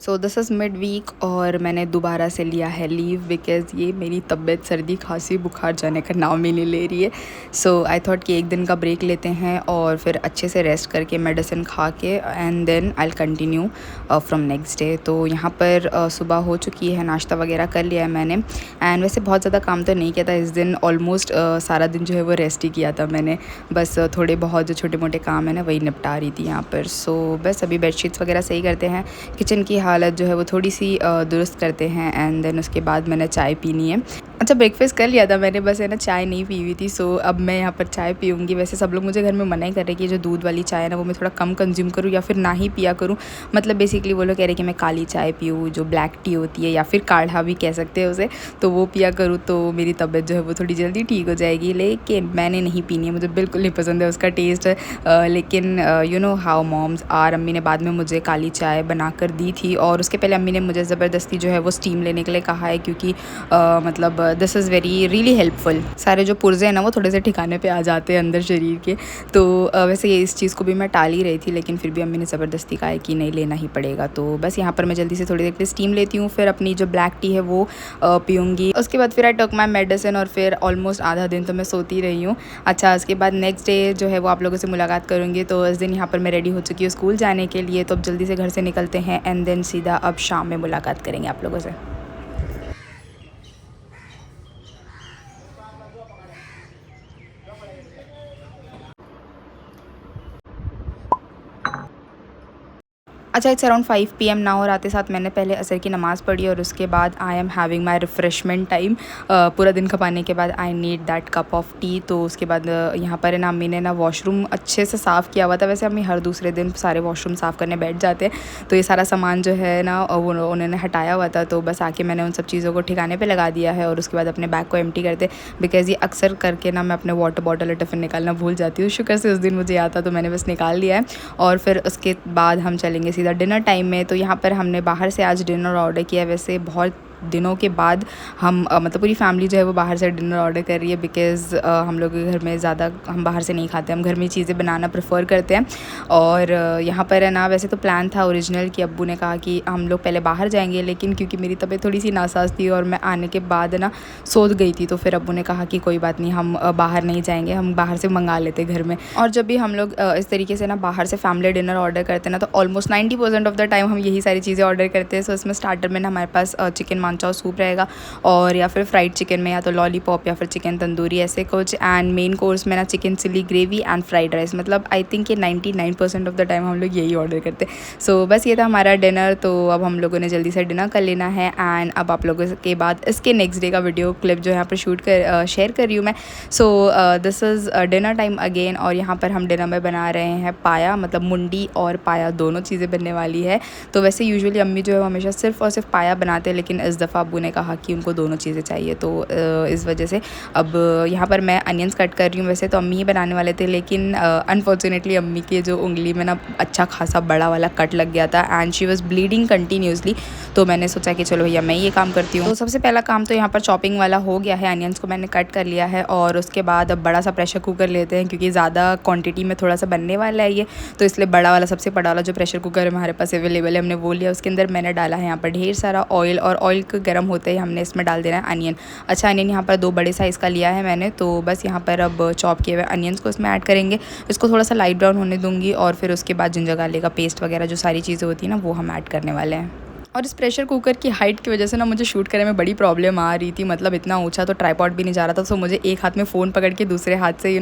So this is mid week और मैंने दोबारा से लिया है लीव बिकॉज़ ये मेरी तबीयत सर्दी खांसी बुखार जाने का नाम ही नहीं ले रही है। सो आई थॉट कि एक दिन का ब्रेक लेते हैं और फिर अच्छे से रेस्ट करके मेडिसिन खा के and then I will continue from next day. तो यहाँ पर सुबह हो चुकी है, नाश्ता वगैरह कर लिया है मैंने एंड वैसे बहुत ज़्यादा काम तो नहीं किया था इस दिन। ऑलमोस्ट सारा दिन जो है वो रेस्ट ही किया था मैंने, बस थोड़े बहुत जो छोटे मोटे काम है ना वही निपटा रही थी यहाँ पर। सो बस अभी बेडशीट्स वगैरह सही करते हैं, किचन की हालत जो है वो थोड़ी सी दुरुस्त करते हैं एंड देन उसके बाद मैंने चाय पीनी है। अच्छा, ब्रेकफास्ट कर लिया था मैंने, बस है ना चाय नहीं पी हुई थी। सो अब मैं यहाँ पर चाय पीऊँगी। वैसे सब लोग मुझे घर में मना ही कर रहे कि जो दूध वाली चाय है ना वो मैं थोड़ा कम कंज्यूम करूँ या फिर ना ही पिया करूँ। मतलब बेसिकली वो लोग कह रहे कि मैं काली चाय पीऊँ, जो ब्लैक टी होती है या फिर काढ़ा भी कह सकते हैं उसे, तो वो पिया करूँ तो मेरी तबीयत जो है वो थोड़ी जल्दी ठीक हो जाएगी। लेकिन मैंने नहीं पीनी है, मुझे बिल्कुल नहीं पसंद है उसका टेस्ट। लेकिन you know how moms are, अम्मी ने बाद में मुझे काली चाय बना कर दी थी और उसके पहले अम्मी ने मुझे ज़बरदस्ती जो है वो स्टीम लेने के लिए कहा है, क्योंकि मतलब this is very really helpful. सारे जो पुर्जे हैं ना वो थोड़े से ठिकाने पे आ जाते हैं अंदर शरीर के। तो वैसे ये इस चीज़ को भी मैं टाल ही रही थी, लेकिन फिर भी अम्मी ने ज़बरदस्ती कहा है कि नहीं लेना ही पड़ेगा। तो बस यहाँ पर मैं जल्दी से थोड़ी देर के लिए स्टीम लेती हूँ, फिर अपनी जो ब्लैक टी है वो पीऊँगी। उसके बाद फिर आई टोक माई मेडिसिन और फिर ऑलमोस्ट आधा दिन तो मैं सोती रही हूँ। अच्छा, उसके बाद नेक्स्ट डे जो है वो आप लोगों से मुलाकात करूँगी। तो इस दिन यहाँ पर मैं रेडी हो चुकी हूँ स्कूल जाने के लिए, तो अब जल्दी से घर से निकलते हैं एंड देन सीधा अब शाम में मुलाकात करेंगे आप लोगों से। अच्छा, इट्स अराउंड 5 PM ना, और आते साथ मैंने पहले असर की नमाज़ पढ़ी और उसके बाद I am having my refreshment time. पूरा दिन खपाने के बाद I need that cup of T. तो उसके बाद यहाँ पर है ना अम्मी ने ना वॉशरूम अच्छे से साफ़ किया हुआ था। वैसे अम्मी हर दूसरे दिन सारे वॉशरूम साफ़ करने बैठ जाते हैं, तो ये सारा सामान जो है ना वो उन्होंने हटाया हुआ था। तो बस आके मैंने उन सब चीज़ों को ठिकाने पर लगा दिया है और उसके बाद अपने बैग को एम्प्टी करते, बिकॉज़ ये अक्सर करके ना मैं अपने वाटर बॉटल और टिफ़िन निकालना भूल जाती हूँ। शुक्र से उस दिन मुझे याद था तो मैंने बस निकाल लिया है और फिर उसके बाद हम चलेंगे सीधा डिनर टाइम में। तो यहाँ पर हमने बाहर से आज डिनर ऑर्डर किया है। वैसे बहुत दिनों के बाद हम मतलब पूरी फैमिली जो है वो बाहर से डिनर ऑर्डर कर रही है, बिकॉज़ हम लोग के घर में ज़्यादा हम बाहर से नहीं खाते, हम घर में चीज़ें बनाना प्रेफर करते हैं। और यहाँ पर है ना वैसे तो प्लान था ओरिजिनल कि अब्बू ने कहा कि हम लोग पहले बाहर जाएंगे, लेकिन क्योंकि मेरी तबीयत थोड़ी सी नासाज थी और मैं आने के बाद ना सो गई थी, तो फिर अब्बू ने कहा कि कोई बात नहीं, हम बाहर नहीं जाएंगे, हम बाहर से मंगा लेते घर में। और जब भी हम लोग इस तरीके से ना बाहर से फैमिली डिनर ऑर्डर करते हैं ना, तो ऑलमोस्ट 90% ऑफ द टाइम हम यही सारी चीज़ें ऑर्डर करते हैं। सो इसमें स्टार्टर में ना हमारे पास चिकन मानचाओ सूप रहेगा, और या फिर फ्राइड चिकन में या तो लॉलीपॉप या फिर चिकन तंदूरी ऐसे कुछ, एंड मेन कोर्स में ना chicken chilli gravy and fried rice. मतलब आई थिंक ये 99% ऑफ द टाइम हम लोग यही ऑर्डर करते हैं। सो बस ये था हमारा डिनर। तो अब हम लोगों ने जल्दी से डिनर कर लेना है एंड अब आप लोगों के बाद इसके नेक्स्ट डे का वीडियो क्लिप जो यहाँ पर शेयर कर रही हूँ मैं। सो this is dinner time again, और यहाँ पर हम डिनर में बना रहे हैं पाया, मतलब मुंडी और पाया दोनों चीज़ें बनने वाली है। तो वैसे यूजुअली अम्मी जो है वो हमेशा सिर्फ और सिर्फ पाया बनाते हैं, लेकिन इस दफ़ा अब्बू ने कहा कि उनको दोनों चीज़ें चाहिए, तो इस वजह से अब यहाँ पर मैं अनियंस कट कर रही हूँ। वैसे तो अम्मी ही बनाने वाले थे, लेकिन अनफॉर्चुनेटली अम्मी के जो उंगली में ना अच्छा खासा बड़ा वाला कट लग गया था and she was bleeding continuously. तो मैंने सोचा कि चलो भैया मैं ये काम करती हूँ। तो सबसे पहला काम तो यहाँ पर चॉपिंग वाला हो गया है, अनियंस को मैंने कट कर लिया है और उसके बाद अब बड़ा सा प्रेशर कुकर लेते हैं, क्योंकि ज़्यादा क्वान्टिटी में थोड़ा सा बनने वाला है ये, तो इसलिए बड़ा वाला सबसे बड़ा वाला जो प्रेशर कुकर हमारे पास अवेलेबल है हमने वो लिया। उसके अंदर मैंने डाला है यहाँ पर ढेर सारा ऑयल, और ऑयल को गर्म होते ही हमने इसमें डाल देना है अनियन। अच्छा, अनियन यहाँ पर 2 बड़े साइज़ का लिया है मैंने, तो बस यहाँ पर अब चॉप किए हुए अनियंस को इसमें ऐड करेंगे। इसको थोड़ा सा लाइट ब्राउन होने दूँगी और फिर उसके बाद जिंजर गार्लिक का पेस्ट वगैरह जो सारी चीज़ें होती हैं ना वो हम ऐड करने वाले हैं। और इस प्रेशर कुकर की हाइट की वजह से ना मुझे शूट करने में बड़ी प्रॉब्लम आ रही थी। मतलब इतना ऊंचा तो ट्राइपॉड भी नहीं जा रहा था, तो मुझे एक हाथ में फ़ोन पकड़ के दूसरे हाथ से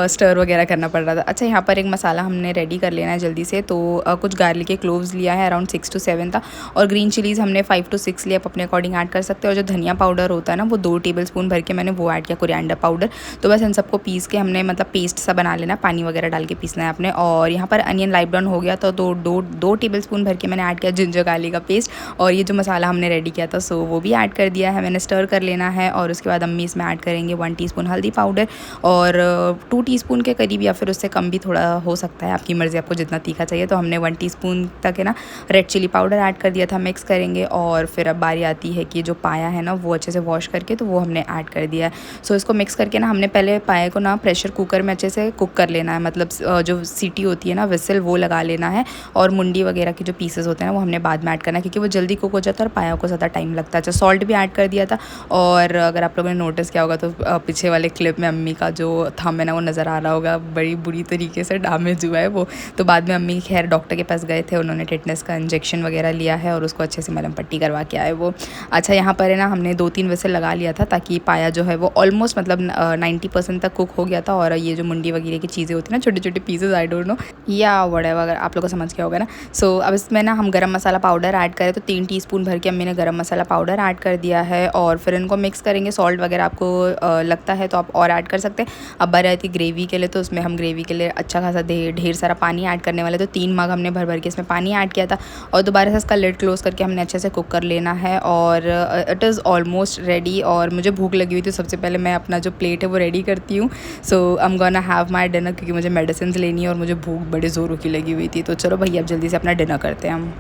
स्टर वगैरह करना पड़ रहा था। अच्छा, यहाँ पर एक मसाला हमने रेडी कर लेना है जल्दी से। तो कुछ गार्लिक के क्लोव्स लिया है, अराउंड 6 to 7 था, और ग्रीन चिलीज़ हमने 5 to 6 लिए, आप अपने अकॉर्डिंग ऐड कर सकते हो। और जो धनिया पाउडर होता है ना वो 2 टेबलस्पून भर के मैंने वो ऐड किया, कोरिएंडर पाउडर। तो बस इन सबको पीस के हमने मतलब पेस्ट सा बना लेना, पानी वगैरह डाल के पीसना है अपने। और यहाँ पर अनियन लाइट ब्राउन हो गया तो 2 टेबलस्पून भर के मैंने ऐड किया जिंजर गार्लिक का पेस्ट, और ये जो मसाला हमने रेडी किया था सो वो भी ऐड कर दिया है मैंने। स्टर कर लेना है और उसके बाद अम्मी इसमें ऐड करेंगे 1 टीस्पून हल्दी पाउडर और 2 टीस्पून के करीब या फिर उससे कम भी थोड़ा हो सकता है, आपकी मर्ज़ी, आपको जितना तीखा चाहिए। तो हमने 1 टीस्पून तक है ना रेड चिली पाउडर ऐड कर दिया था। मिक्स करेंगे और फिर अब बारी आती है कि जो पाया है ना वो अच्छे से वॉश करके तो वो हमने ऐड कर दिया है। सो इसको मिक्स करके ना हमने पहले पाए को ना प्रेशर कुकर में अच्छे से कुक कर लेना है, मतलब जो सीटी होती है ना विसल वो लगा लेना है, और मुंडी वगैरह के जो पीसेस होते हैं ना वो हमने बाद में ऐड करना है, क्योंकि ताकि वो जल्दी कुक हो जाता है और पाया को ज़्यादा टाइम लगता है। अच्छा, सॉल्ट भी ऐड कर दिया था। और अगर आप लोगों ने नोटिस किया होगा तो पीछे वाले क्लिप में अम्मी का जो थंब है ना वो नज़र आ रहा होगा, बड़ी बुरी तरीके से डैमेज हुआ है वो। तो बाद में अम्मी खैर डॉक्टर के पास गए थे, उन्होंने टेटनस का इंजेक्शन वगैरह लिया है और उसको अच्छे से मलहम पट्टी करवा के आए वो। अच्छा, यहाँ पर है ना हमने 2-3 विसल लगा लिया था ताकि पाया जो है वो ऑलमोस्ट मतलब 90% तक कुक हो गया था। और ये जो मुंडी वगैरह की चीज़ें होती हैं ना, छोटे छोटे पीसेज, आई डोंट नो या व्हाटएवर, अगर आप लोग को समझ गया होगा ना। सो अब इसमें ना हम गरम मसाला पाउडर ऐड करें तो 3 टीस्पून भर के अम्मी ने गरम मसाला पाउडर ऐड कर दिया है। और फिर इनको मिक्स करेंगे। सॉल्ट वगैरह आपको लगता है तो आप और ऐड कर सकते हैं। अब बारी आती ग्रेवी के लिए, तो उसमें हम ग्रेवी के लिए अच्छा खासा ढेर सारा पानी ऐड करने वाले। तो 3 मग हमने भर भर के इसमें पानी ऐड किया था और दोबारा से इसका लिड क्लोज करके हमने अच्छे से कुक कर लेना है। और इट इज़ ऑलमोस्ट रेडी। और मुझे भूख लगी हुई थी, सबसे पहले मैं अपना जो प्लेट है वो रेडी करती हूँ। So I am gonna have my dinner, क्योंकि मुझे मेडिसिन लेनी है और मुझे भूख बड़े ज़ोरों की लगी हुई थी। तो चलो भैया अब जल्दी से अपना डिनर करते हैं हम।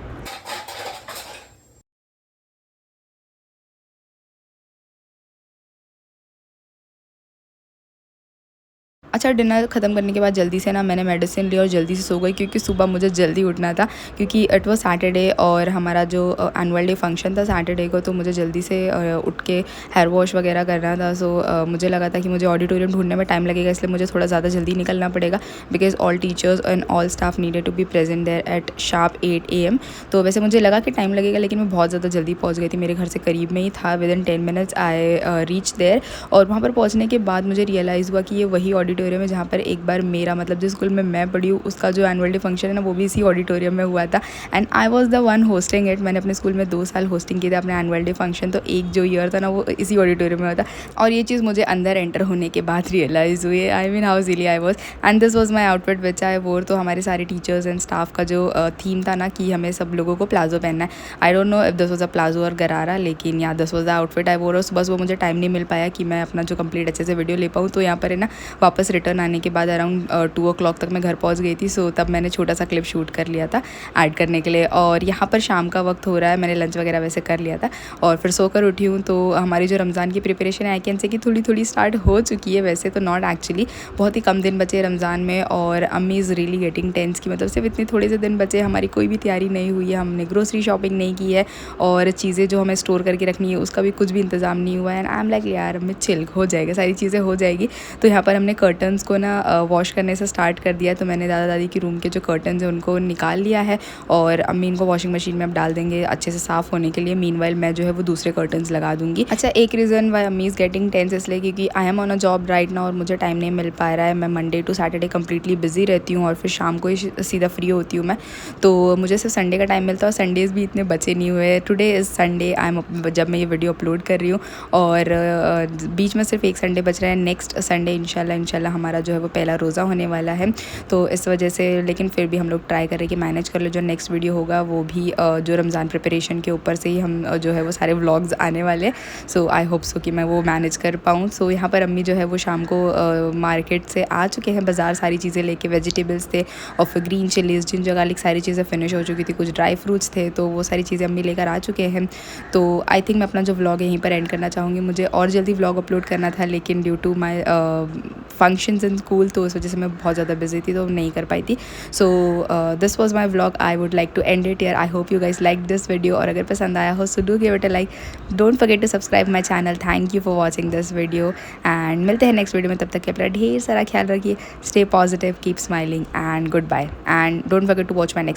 अच्छा, डिनर ख़त्म करने के बाद जल्दी से ना मैंने मेडिसिन ली और जल्दी से सो गई, क्योंकि सुबह मुझे जल्दी उठना था, क्योंकि इट वाज सैटरडे और हमारा जो एनुअल डे फंक्शन था सैटरडे को। तो मुझे जल्दी से उठ के हेयर वॉश वगैरह करना था। सो मुझे लगा था कि मुझे ऑडिटोरियम ढूंढने में टाइम लगेगा, इसलिए मुझे थोड़ा ज़्यादा जल्दी निकलना पड़ेगा, because all teachers and all staff needed to be present there at sharp 8 AM। तो वैसे मुझे लगा कि टाइम लगेगा, लेकिन मैं बहुत ज़्यादा जल्दी पहुँच गई थी। मेरे घर से करीब में ही था, within 10 minutes I reach there. और वहाँ पर पहुँचने के बाद मुझे रियलाइज़ हुआ कि ये वही ऑडिटोरियम है जहाँ पर एक बार मेरा मतलब जिस स्कूल में मैं पढ़ी हूँ उसका जो एनुअल डे फंक्शन है ना वो भी इसी ऑडिटोरियम में हुआ था। And I was the one hosting it. मैंने अपने स्कूल में 2 साल होस्टिंग किए थे अपने एनुअल डे फंक्शन, तो एक जो ईयर था ना वो इसी ऑडिटोरियम में हुआ था। और ये चीज़ मुझे अंदर एंटर होने के बाद रियलाइज़ हुई। I mean how silly I was. And this was my outfit which I wore. तो हमारे सारे टीचर्स एंड स्टाफ का जो थीम था ना कि हमें सब लोगों को प्लाजो पहनना है। I don't know if this was a palazzo और गरारा, लेकिन या this was the outfit I वोर। और बस वो मुझे टाइम नहीं मिल पाया कि मैं अपना जो कंप्लीट अच्छे से वीडियो ले पाऊँ। तो यहाँ पर है ना वापस रिटर्न आने के बाद अराउंड 2 o'clock तक मैं घर पहुँच गई थी। सो तब मैंने छोटा सा क्लिप शूट कर लिया था ऐड करने के लिए। और यहाँ पर शाम का वक्त हो रहा है, मैंने लंच वगैरह वैसे कर लिया था और फिर सोकर उठी हूँ। तो हमारी जो रमज़ान की प्रिपरेशन है आई कैन से कि थोड़ी थोड़ी स्टार्ट हो चुकी है, वैसे तो नॉट एक्चुअली, बहुत ही कम दिन बचे रमज़ान में। और अम्मी इज़ रियली गेटिंग टेंस की मतलब सिर्फ इतने थोड़े से दिन बचे, हमारी कोई भी तैयारी नहीं हुई है, हमने ग्रोसरी शॉपिंग नहीं की है और चीज़ें जो हमें स्टोर करके रखनी है उसका भी कुछ भी इंतज़ाम नहीं हुआ है। एंड आई एम लाइक यार अम्मी चिल, हो जाएगा, सारी चीज़ें हो जाएगी। तो यहाँ पर हमने कर्टन्स को ना वॉश करने से स्टार्ट कर दिया। तो मैंने दादा दादी की रूम के जो कर्टन्स हैं उनको निकाल लिया है और अम्मी इनको वॉशिंग मशीन में अब डाल देंगे अच्छे से साफ़ होने के लिए। मीनवाइल मैं जो है वो दूसरे कर्टन्स लगा दूंगी। अच्छा, एक रीज़न वाई अम्मी इज़ गेटिंग टेंस इसलिए क्योंकि I am on a job right now और मुझे टाइम नहीं मिल पा रहा है। मैं Monday to Saturday completely busy रहती हूँ और फिर शाम को ही सीधा फ्री होती हूँ मैं। तो मुझे सिर्फ संडे का टाइम मिलता है और संडेज़ भी इतने बचे नहीं हुए। Today is Sunday, I am जब मैं ये वीडियो अपलोड कर रही हूँ और बीच में सिर्फ एक संडे बच रहा है। नेक्स्ट संडे इंशाल्लाह हमारा जो है वो पहला रोज़ा होने वाला है। तो इस वजह से, लेकिन फिर भी हम लोग ट्राई करें कि मैनेज कर लो। जो नेक्स्ट वीडियो होगा वो भी जो रमज़ान प्रिपरेशन के ऊपर से ही हम जो है वो सारे व्लॉग्स आने वाले। सो आई होप सो कि मैं वो मैनेज कर पाऊँ। सो यहाँ पर अम्मी जो है वो शाम को मार्केट से आ चुके हैं, बाज़ार सारी चीज़ें लेके, वेजिटेबल्स थे और फिर ग्रीन चिलीज़, जिंजर गार्लिक, सारी चीज़ें फिनिश हो चुकी थी, कुछ ड्राई फ्रूट्स थे, तो वो सारी चीज़ें अम्मी लेकर आ चुके हैं। तो आई थिंक मैं अपना जो व्लॉग यहीं पर एंड करना चाहूँगी। मुझे और जल्दी व्लॉग अपलोड करना था, लेकिन due to my functions in school तो उस वजह से मैं बहुत ज़्यादा बिजी थी तो नहीं कर पाई थी। So this was my vlog. I would like to end it here. I hope you guys like this video और अगर पसंद आया हो so do give it a like. Don't forget to subscribe my channel. Thank you for watching this video and मिलते हैं next video में। तब तक के अपना ढेर सारा ख्याल रखिए। Stay positive, keep smiling and good bye and don't forget to watch my next